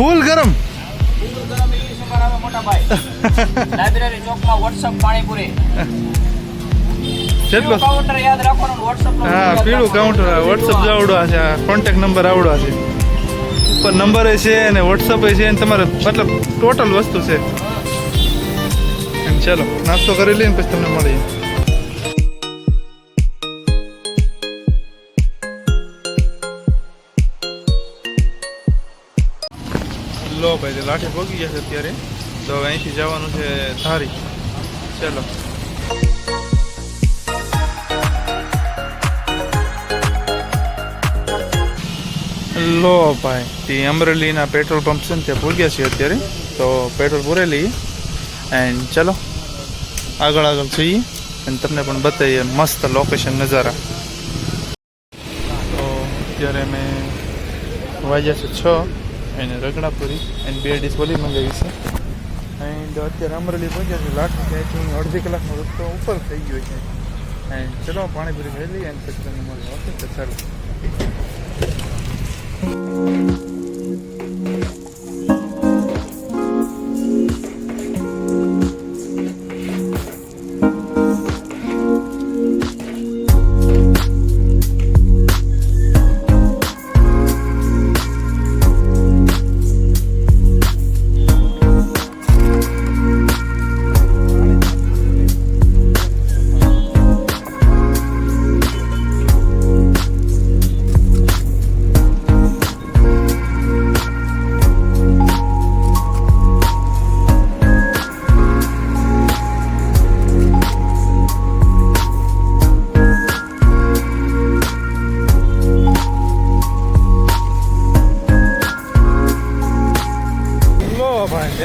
ફૂલ ગરમ લાઇબ્રેરી ચોકમાં વોટ્સઅપ પાણીપુરી કેટલો કાઉન્ટર યાદ રાખવાનું વોટ્સઅપ હા પીળું કાઉન્ટર વોટ્સઅપ આવડો છે કોન્ટેક્ટ નંબર આવડો છે ઉપર નંબર છે અને વોટ્સઅપ છે અને તમારે મતલબ ટોટલ વસ્તુ છે એમ ચાલો નાસ્તો કરી લઈને પછી તમને મળીએ લો ભાઈ લાઠી પહોંચી ગયા છે અત્યારે તો હવે અહીંથી જવાનું છે ધારી ચાલો લો ભાઈ તે અમરેલીના પેટ્રોલ પંપ છે ને ત્યાં પૂગ્યા છીએ અત્યારે તો પેટ્રોલ પૂરે લઈએ એન્ડ ચલો આગળ જઈએ અને તમને પણ બતાવીએ મસ્ત લોકેશન નજારા તો અત્યારે અમે વાગ્યા છે 6 એને રગડાપુરી એન્ડ 2 ડીશ બોલી મંગાવી છે એન્ડ અત્યારે અમરેલી પહોંચ્યા છે લાઠી ત્યાંથી અડધી કલાકનો રસ્તો ઉપર થઈ ગયો છે એન્ડ ચલો પાણીપુરી ખાઈ લઈએ અને પછી તમને મળીએ ઓકે તો ચાલો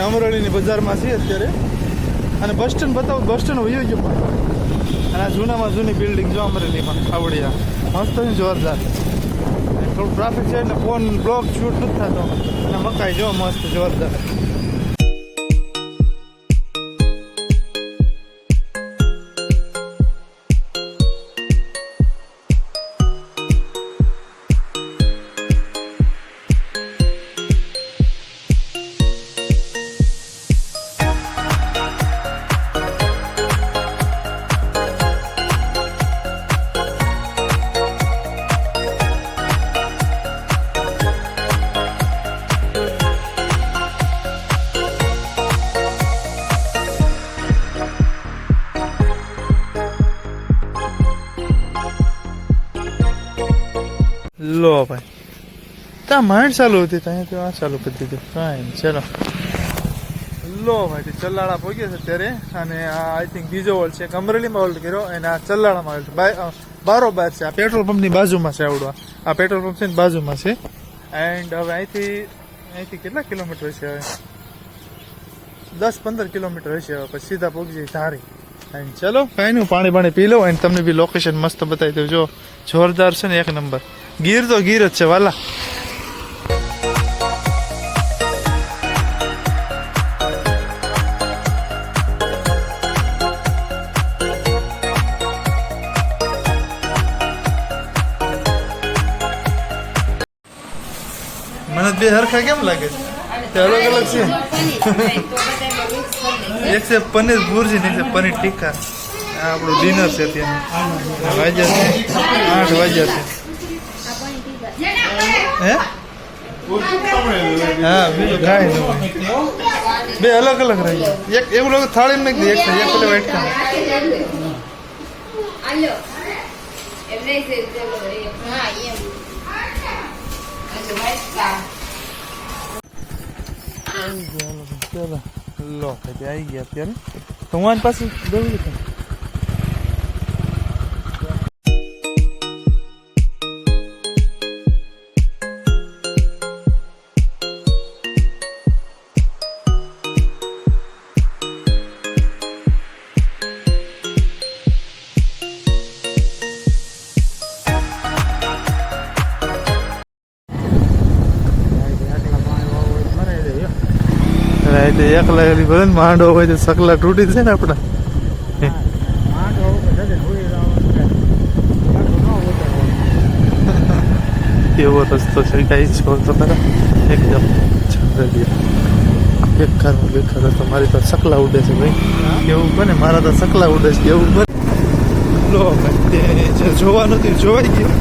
અમરેલીની બજારમાં છીએ અત્યારે અને બસ સ્ટેન્ડ બતાવું બસ સ્ટેન્ડ વયો ગયું પણ અને આ જૂનામાં જૂની બિલ્ડિંગ જો અમરેલીમાં આવડિયા મસ્ત છે જોરદાર થોડું ટ્રાફિક છે એટલે ફોન બ્લોક શૂટ નથી થતો અને મકાઈ જો મસ્ત જોરદાર લો ભાઈ ત્યાં માઇન્ડ ચાલુ હતી ત્યાં તો આ ચાલુ કરી દીધું ફાઇન ચલો લો ભાઈ ચલ્લાળા પહોંચ્યા છે અત્યારે અને આ આઈ થિંક બીજો હોલ્ડ છે અમરેલીમાં હોલ્ડ કર્યો અને આ ચલ્લાળામાં હોલ્ડ બારોબાર છે આ પેટ્રોલ પંપની બાજુમાં છે આવડો આ પેટ્રોલ પંપ છે ને બાજુમાં છે એન્ડ હવે અહીંથી કેટલા કિલોમીટર હશે હવે 10-15 કિલોમીટર હશે હવે પછી સીધા પહોંચી જાય ધારી એન્ડ ચલો કાંઈ નહીં પાણી પી લો અને તમને બી લોકેશન મસ્ત બતાવી દઉં જો જોરદાર છે ને એક નંબર ગીર તો ગીર જ છે વાલા મને બે હરખા કેમ લાગે છે અલગ અલગ છે એક છે પનીર ભુરજી ને એક છે પનીર ટીક્કા આ આપણું ડિનર છે ત્યાં વાગ્યા છે 8 વાગ્યા છે હે હા બીજું કાંઈ નહીં બે અલગ અલગ રહી ગયા એક એવું લોકો થાળી નાખી દે એક પેલે વાઈટ ચલો લો આવી ગયા અત્યારે તો હું આની પાસે દઉં છું એકલા એલી ભલે માંડો હોય તો સકલા તૂટી છે ને આપડા એવો રસ્તો છે ગાઈસ છો તો ખરા એકદમ રેડી એક ખારું બે ખારું તો મારી તો સકલા ઉડે છે ભાઈ કેવું બને મારા તો સકલા ઉડે છે કેવું બને લો ભાઈ તે જે જોવાનું હતું જોવાઈ ગયું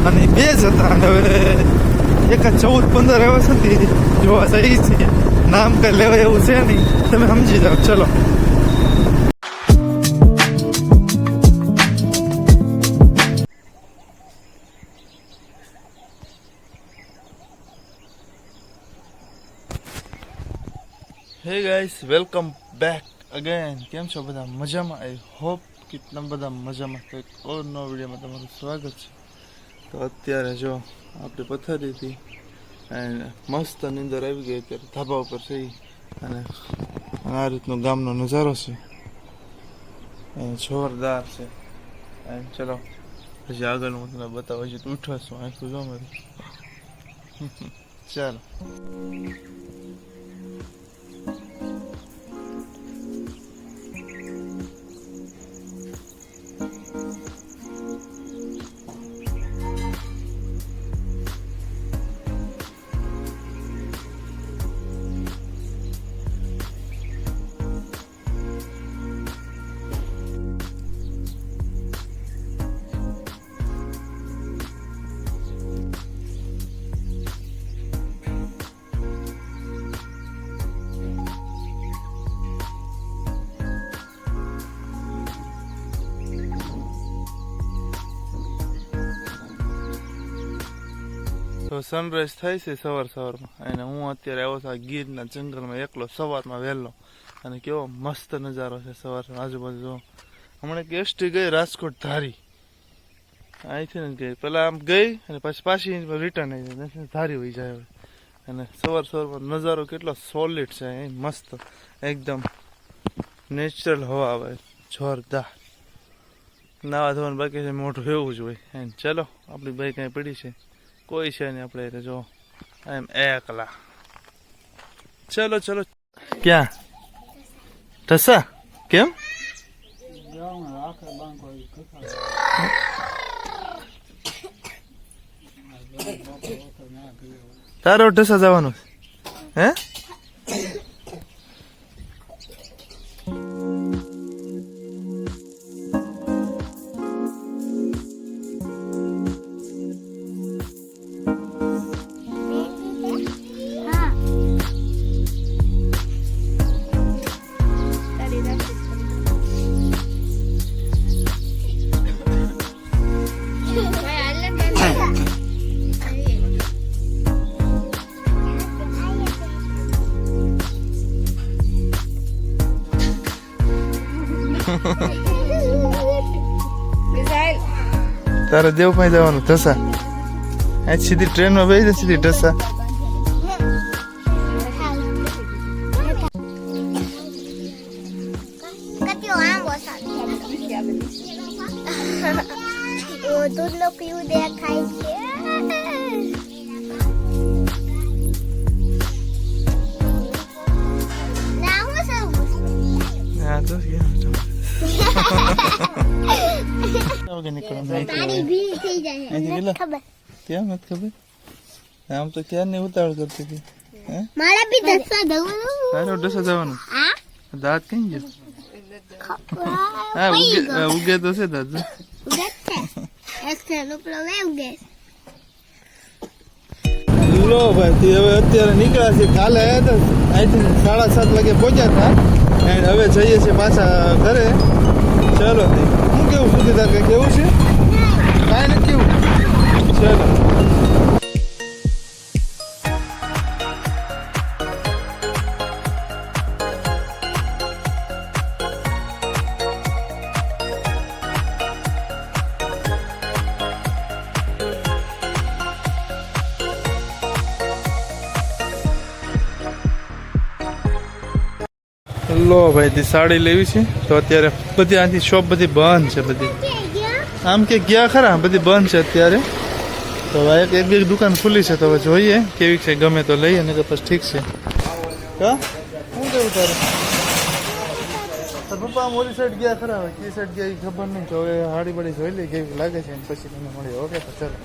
અને બે જ હતા અને હવે એક 14-15 એવા સુધી જોવા જઈ છે નામ કઈ લેવાય એવું છે નહીં તમે સમજી જાઓ ચલો હે ગાઈસ વેલકમ બેક અગેન કેમ છો બધા મજામાં આઈ હોપ કે તમે બધા મજામાં તો એક ઓર નો વિડીયોમાં તમારું સ્વાગત છે તો અત્યારે જો આપણે પથારીથી અને મસ્ત નીંદર આવી ગઈ અત્યારે ધાબા ઉપર છે અને આ રીતનો ગામનો નજારો છે જોરદાર છે અને ચલો પછી આગળનું હું તમને બતાવું છે તો ઉઠો છું આખું જો મારું ચાલો તો સનરાઈઝ થાય છે સવારમાં અને હું અત્યારે આવ્યો છું આ ગીરના જંગલમાં એકલો સવારમાં વહેલો અને કેવો મસ્ત નજારો છે સવાર આજુબાજુ જો હમણાં એક એસટી ગઈ રાજકોટ ધારી અહીંથી ને ગઈ પેલા આમ ગઈ અને પછી પાછી રિટર્ન આવી ધારી વહી જાય અને સવારમાં નજારો કેટલો સોલિડ છે એ મસ્ત એકદમ નેચરલ હવા આવે જોરદાર નાવા ધોવાનું બાકી છે મોટું એવું જ હોય એમ ચલો આપણી બાઈક અહીં પડી છે કોઈ છે નહીં આપણે જો એમ એકલા ચલો ચલો ક્યાં ઢસા કેમ તારો ઢસા જવાનું હે તારે દેવ પાસે જવાનું ઢસા આ સીધી ટ્રેનમાં બેસી જાય સીધી ઢસા દૂધનો પીવું દેખાય છે ના હું સૌ હા તો તારી ભીડ થઈ જાય અહીંથી ખબર કેમ નથી ખબર આમ તો ક્યાં ને ઉતાવળ કરતી હતી હે મારા બી દસવા દઉં તારો ઢસા જવાનું હા દાંત કઈ ગયો હા ઉગે તો છે દાંત લો ભાઈ હવે અત્યારે નીકળ્યા છે કાલે આવ્યા હતા અહીંથી 7:30 વાગે પહોંચ્યા હતા એન્ડ હવે જઈએ છીએ પાછા ઘરે ચલો હું કેવું સુધી તાર કઈ કેવું છે કાંઈ નથી કેવું ચલો લો ભાઈ તે સાડી લેવી છે તો અત્યારે બધી આથી શોપ બધી બંધ છે બધી આમ કે ગયા ખરા બધી બંધ છે અત્યારે તો એક બે દુકાન ખુલ્લી છે તો હવે જોઈએ કેવી છે ગમે તો લઈએ ને પછી ઠીક છે હા શું કેવું તારે પપ્પા આમ ઓલી સાઈડ ગયા ખરા હવે કઈ સાઈડ ગયા એ ખબર નહીં તો હવે હાડી બાડી જોઈ લઈ કેવી લાગે છે પછી તમને મળીએ ઓકે તો ચાલો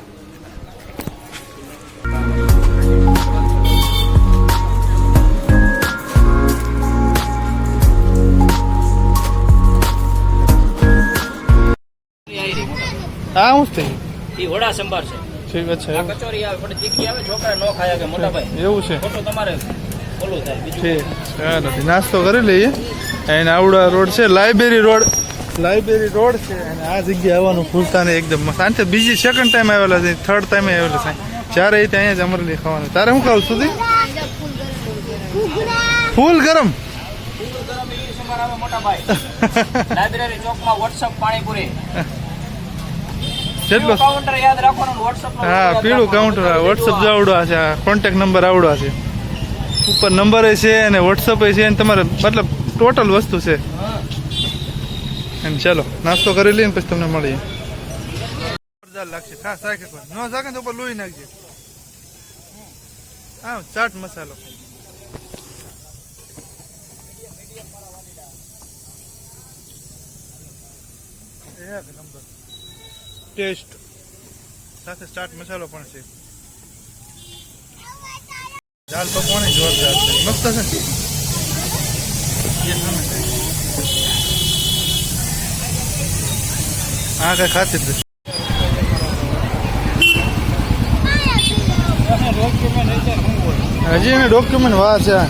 આ હું જ થઈ ઈ વડા સંભાર છે ઠીક અચ્છા આ કચોરી આવે પણ તીખી આવે છોકરા નો ખાયા કે મોટા ભાઈ એવું છે ખોટું તમારે ઓલું થાય બીજું ઠીક ચાલો નાસ્તો કરી લઈએ અને આવડા રોડ છે લાઇબ્રેરી રોડ છે અને આ જગ્યાએ આવવાનું ભૂલતા નહીં એકદમ સાંજે બીજી સેકન્ડ ટાઈમ આવેલા છે થર્ડ ટાઈમ આવેલા છે જ્યારે એ ત્યાં જ અમરેલી ખાવાનું તારે શું ખાવું સુધી ફૂલ ગરમ ઈ સંભાર આવે મોટા ભાઈ લાઇબ્રેરી ચોકમાં વોટ્સઅપ પાણીપુરી જેટલો કાઉન્ટર યાદ રાખવાનું વોટ્સઅપ હા પીળું કાઉન્ટર વોટ્સઅપ જ આવડો છે કોન્ટેક્ટ નંબર આવડો છે ઉપર નંબર છે અને વોટ્સઅપ છે અને તમારે મતલબ ટોટલ વસ્તુ છે એમ ચાલો નાસ્તો કરી લઈને પછી તમને મળીએ જોરદાર લાગશે ખાસ રાખે ન રાખે તો ઉપર લોહી નાખજે હા ચાટ મસાલો એક નંબર ટેસ્ટ સાથે ચાટ મસાલો પણ છે દાલ પકવાન જોરદાર છે મસ્ત છે ये सामने से આ કઈ ખાતી જ નથી. હજી એને ડોક્યુમેન્ટ વાર છે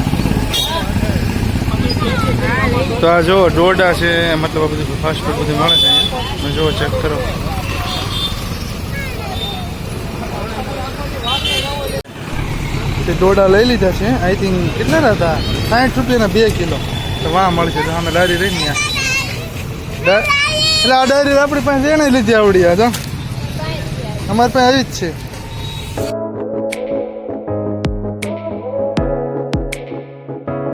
તો આ જો ડોડા છે મતલબ આ બધું ફાસ્ટ ફૂડ બધું મળે છે અહીંયા જો ચેક કરો તે ડોડા લઈ લીધા છે આઈ થિંક કેટલા હતા 60 રૂપિયાના 2 કિલો તો વાહ મળશે તો અમે લારી રહી ને એટલે આ ડાયરી આપણી પાસે એને લીધી આવડી આ તો અમારી પાસે આવી જ છે